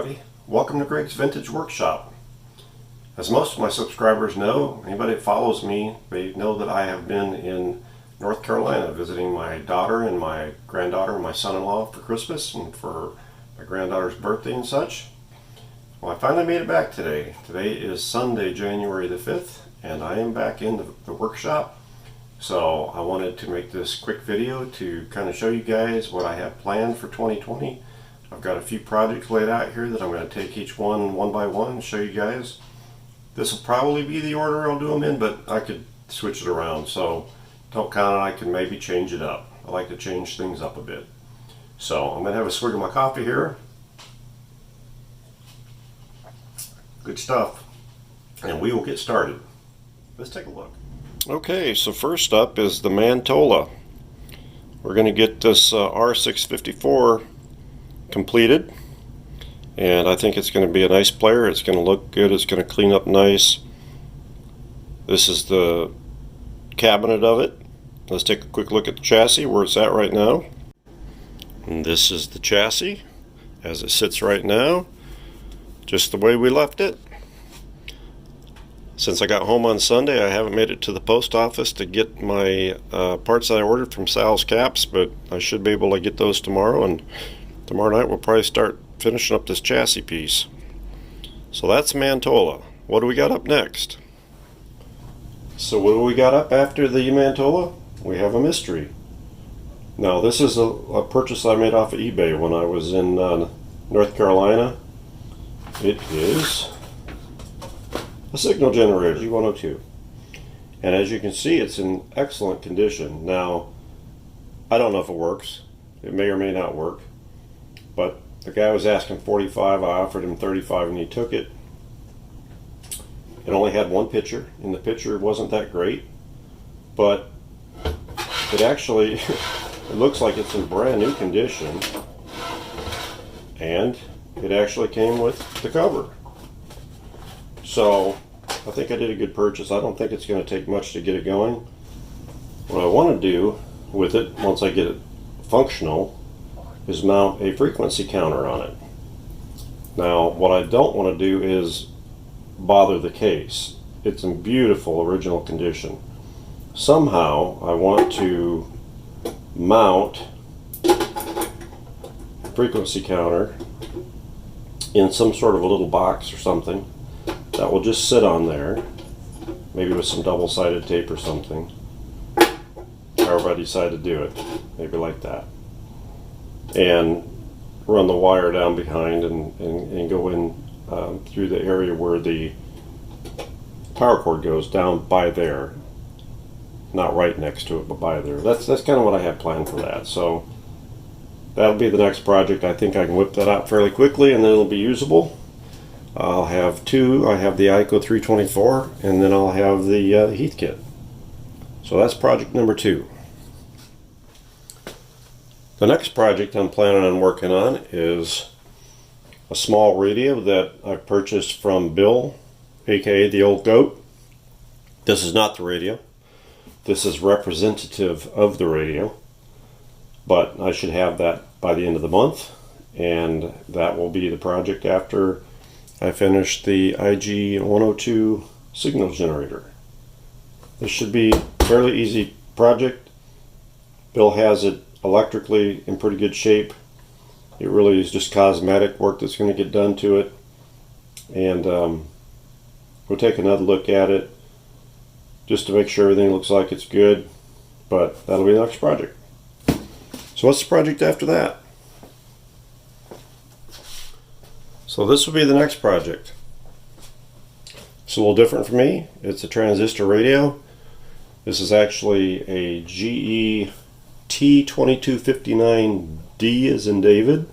everybody. Welcome to Gregg's Vintage Workshop. As most of my subscribers know, anybody that follows me, they know that I have been in North Carolina visiting my daughter and my granddaughter and my son-in-law for Christmas and for my granddaughter's birthday and such. Well, I finally made it back today. Today is Sunday, January the 5th, and I am back in the workshop. So I wanted to make this quick video to kind of show you guys what I have planned for 2020. I've got a few projects laid out here that I'm going to take each one by one and show you guys. This will probably be the order I'll do them in, but I could switch it around, so don't count on it. I can maybe change it up. I like to change things up a bit. So I'm going to have a swig of my coffee here. Good stuff. And we will get started. Let's take a look. Okay, so first up is the ManTola. We're going to get this R654 completed, and I think it's going to be a nice player. It's going to look good. It's going to clean up nice. This is the cabinet of it. Let's take a quick look at the chassis, where it's at right now. And this is the chassis as it sits right now, just the way we left it. Since I got home on Sunday, I haven't made it to the post office to get my parts that I ordered from Sal's Caps, but I should be able to get those tomorrow, and tomorrow night we'll probably start finishing up this chassis piece. So that's ManTola. What do we got up next? So what do we got up after the ManTola? We have a mystery. Now this is a purchase I made off of eBay when I was in North Carolina. It is a signal generator, G102. And as you can see, it's in excellent condition. Now, I don't know if it works. It may or may not work. But the guy was asking 45, I offered him 35 and he took it. It only had one picture, and the picture wasn't that great, but it actually it looks like it's in brand new condition, and it actually came with the cover. So I think I did a good purchase. I don't think it's going to take much to get it going. What I want to do with it, once I get it functional, is mount a frequency counter on it. Now what I don't want to do is bother the case. It's in beautiful original condition. Somehow I want to mount a frequency counter in some sort of a little box or something that will just sit on there, maybe with some double-sided tape or something, however I decide to do it, maybe like that, and run the wire down behind and go in through the area where the power cord goes, down by there, not right next to it, but by there. That's kind of what I have planned for that. So that'll be the next project. I think I can whip that out fairly quickly, and then it'll be usable. I'll have two. I have the ICO 324, and then I'll have the Heath kit. So that's project number 2. The next project I'm planning on working on is a small radio that I purchased from Bill, aka the Old Goat. This is not the radio. This is representative of the radio, but I should have that by the end of the month, and that will be the project after I finish the IG-102 signal generator. This should be a fairly easy project. Bill has it electrically in pretty good shape. It really is just cosmetic work that's going to get done to it, and we'll take another look at it just to make sure everything looks like it's good, but that'll be the next project. So what's the project after that? So this will be the next project. It's a little different for me. It's a transistor radio. This is actually a GE T2259D as in David.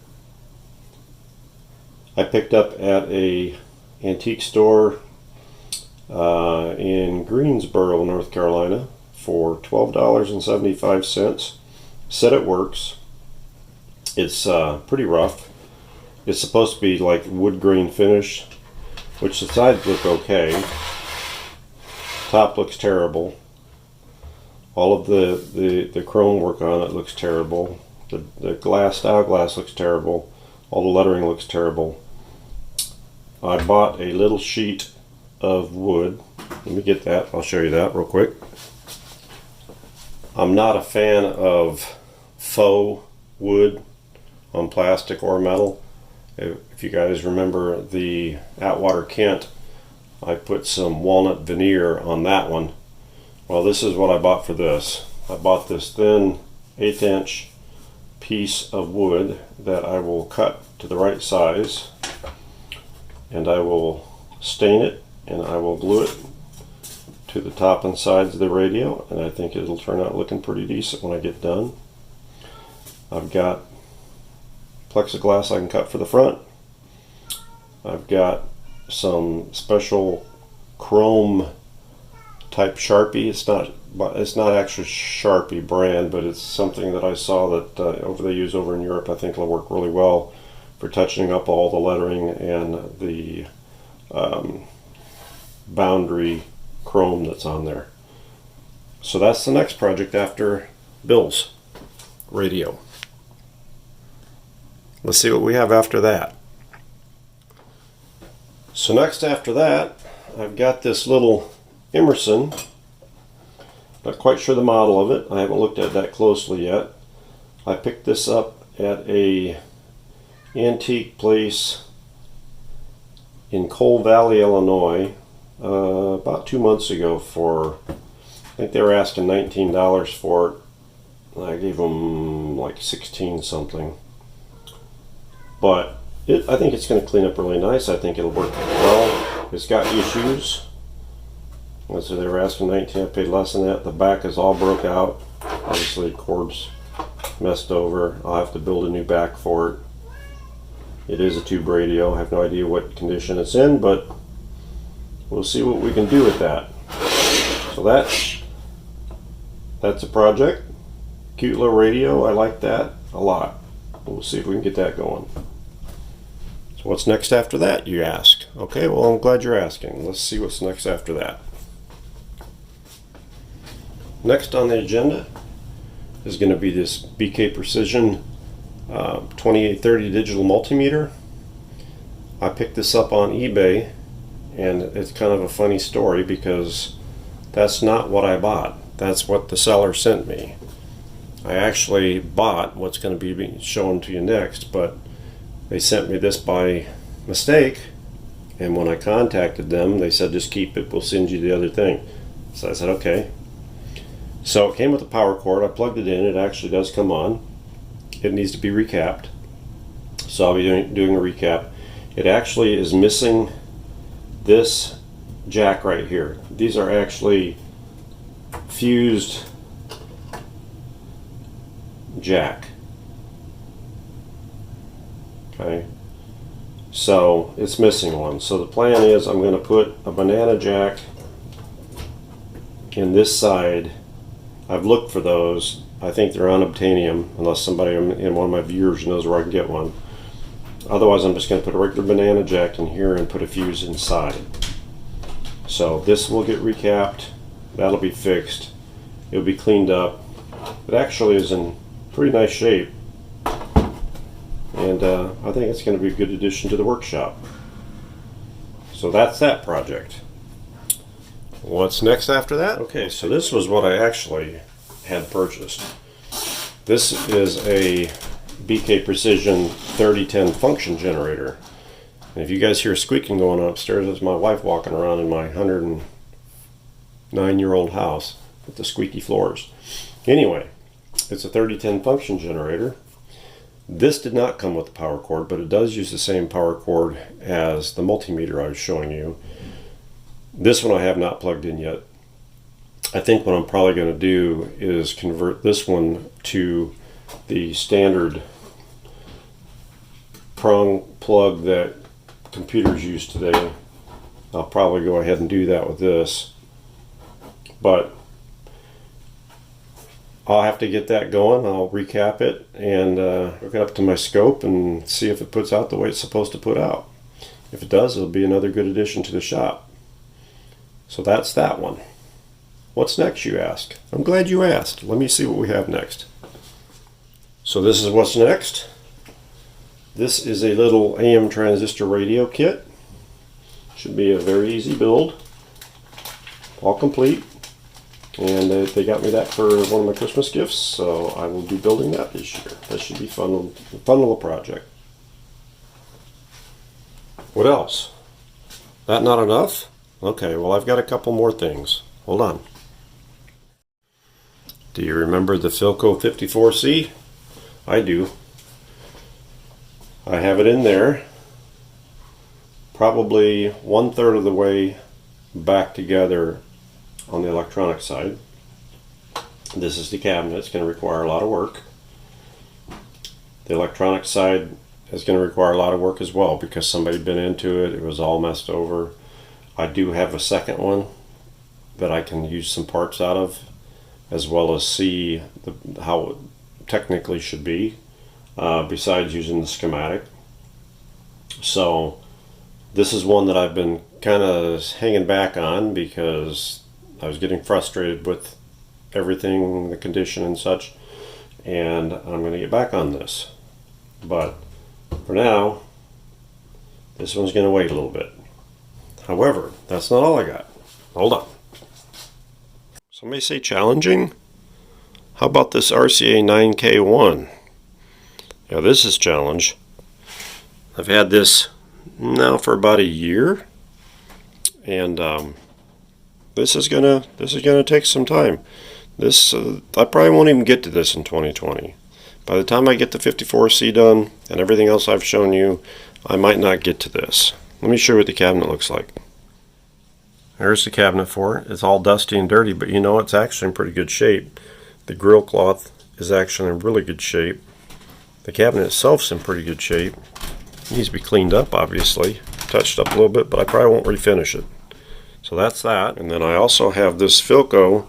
I picked up at a antique store in Greensboro, North Carolina for $12.75. Said it works. It's pretty rough. It's supposed to be like wood grain finish, which the sides look okay. Top looks terrible. All of the chrome work on it looks terrible. The glass, style glass looks terrible. All the lettering looks terrible. I bought a little sheet of wood. Let me get that. I'll show you that real quick. I'm not a fan of faux wood on plastic or metal. If you guys remember the Atwater Kent, I put some walnut veneer on that one. Well, this is what I bought for this. I bought this thin 1/8 inch piece of wood that I will cut to the right size, and I will stain it and I will glue it to the top and sides of the radio, and I think it'll turn out looking pretty decent when I get done. I've got plexiglass I can cut for the front. I've got some special chrome type Sharpie. It's not actually Sharpie brand, but it's something that I saw that they use over in Europe. I think it'll work really well for touching up all the lettering and the boundary chrome that's on there. So that's the next project after Bill's radio. Let's see what we have after that. So next after that, I've got this little Emerson. Not quite sure the model of it. I haven't looked at that closely yet. I picked this up at a antique place in Coal Valley, Illinois, about 2 months ago for, I think they were asking $19 for it. I gave them like 16 something. But I think it's going to clean up really nice. I think it'll work well. It's got issues. So they were asking 19. I paid less than that. The back is all broke out. Obviously, the cord's messed over. I'll have to build a new back for it. It is a tube radio. I have no idea what condition it's in, but we'll see what we can do with that. So that's a project. Cute little radio. I like that a lot. We'll see if we can get that going. So what's next after that, you ask? Okay, well, I'm glad you're asking. Let's see what's next after that. Next on the agenda is going to be this BK Precision 2830 digital multimeter. I picked this up on eBay, and it's kind of a funny story because that's not what I bought. That's what the seller sent me. I actually bought what's going to be shown to you next, but they sent me this by mistake, and when I contacted them, they said just keep it, we'll send you the other thing. So I said okay. So it came with a power cord. I plugged it in. It actually does come on. It needs to be recapped, so I'll be doing a recap. It actually is missing this jack right here. These are actually fused jack. Okay, so it's missing one. So the plan is I'm going to put a banana jack in this side. I've looked for those. I think they're unobtainium, unless somebody in one of my viewers knows where I can get one. Otherwise, I'm just going to put a regular banana jack in here and put a fuse inside. So this will get recapped. That'll be fixed. It'll be cleaned up. It actually is in pretty nice shape, and I think it's going to be a good addition to the workshop. So that's that project. What's next after that? Okay, so this was what I actually had purchased. This is a BK Precision 3010 function generator. And if you guys hear squeaking going on upstairs, that's my wife walking around in my 109-year-old house with the squeaky floors. Anyway, it's a 3010 function generator. This did not come with the power cord, but it does use the same power cord as the multimeter I was showing you. This one I have not plugged in yet. I think what I'm probably going to do is convert this one to the standard prong plug that computers use today. I'll probably go ahead and do that with this, but I'll have to get that going. I'll recap it and hook it up to my scope and see if it puts out the way it's supposed to put out. If it does, it'll be another good addition to the shop. So that's that one. What's next, you ask? I'm glad you asked. Let me see what we have next. So this is what's next. This is a little AM transistor radio kit. Should be a very easy build, all complete. And they got me that for one of my Christmas gifts, so I will be building that this year. That should be a fun little project. What else? That not enough? Okay, well I've got a couple more things. Hold on. Do you remember the Philco 54C? I do. I have it in there, probably 1/3 of the way back together on the electronic side. This is the cabinet. It's going to require a lot of work. The electronic side is going to require a lot of work as well because somebody been into it. It was all messed over. I do have a second one that I can use some parts out of, as well as see how it technically should be, besides using the schematic. So this is one that I've been kind of hanging back on because I was getting frustrated with everything, the condition and such, and I'm going to get back on this. But for now, this one's going to wait a little bit. However, that's not all I got. Hold on. Somebody say challenging? How about this RCA 9K1? Yeah, this is challenge. I've had this now for about a year, and this is gonna take some time. This I probably won't even get to this in 2020. By the time I get the 54C done and everything else I've shown you, I might not get to this. Let me show you what the cabinet looks like. There's the cabinet for it. It's all dusty and dirty, but you know it's actually in pretty good shape. The grill cloth is actually in really good shape. The cabinet itself's in pretty good shape. It needs to be cleaned up, obviously. Touched up a little bit, but I probably won't refinish it. So that's that. And then I also have this Philco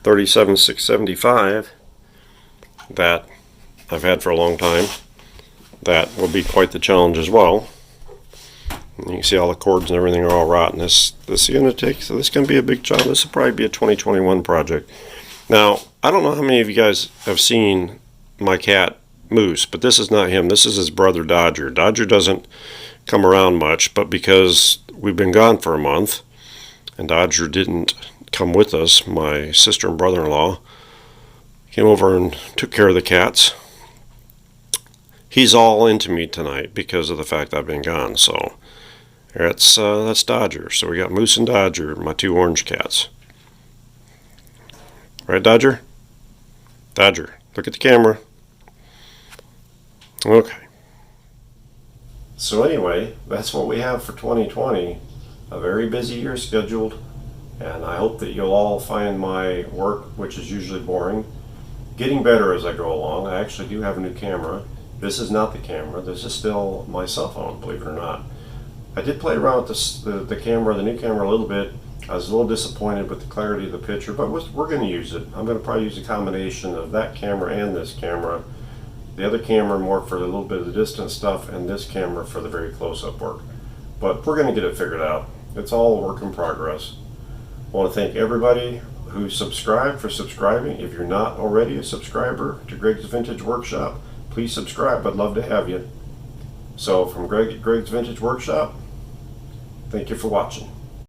37675 that I've had for a long time. That will be quite the challenge as well. And you can see all the cords and everything are all rotten. This is going to be a big job. This will probably be a 2021 project. Now, I don't know how many of you guys have seen my cat Moose, but this is not him. This is his brother Dodger. Dodger doesn't come around much, but because we've been gone for a month and Dodger didn't come with us, my sister and brother-in-law came over and took care of the cats. He's all into me tonight because of the fact I've been gone. So that's Dodger. So we got Moose and Dodger, my two orange cats. Right, Dodger? Dodger, look at the camera. Okay. So anyway, that's what we have for 2020. A very busy year scheduled, and I hope that you'll all find my work, which is usually boring, getting better as I go along. I actually do have a new camera. This is not the camera. This is still my cell phone, believe it or not. I did play around with the camera, the new camera, a little bit. I was a little disappointed with the clarity of the picture, but we're going to use it. I'm going to probably use a combination of that camera and this camera. The other camera more for a little bit of the distant stuff, and this camera for the very close-up work. But we're going to get it figured out. It's all a work in progress. I want to thank everybody who subscribed for subscribing. If you're not already a subscriber to Gregg's Vintage Workshop, please subscribe. I'd love to have you. So from Gregg at Gregg's Vintage Workshop, thank you for watching.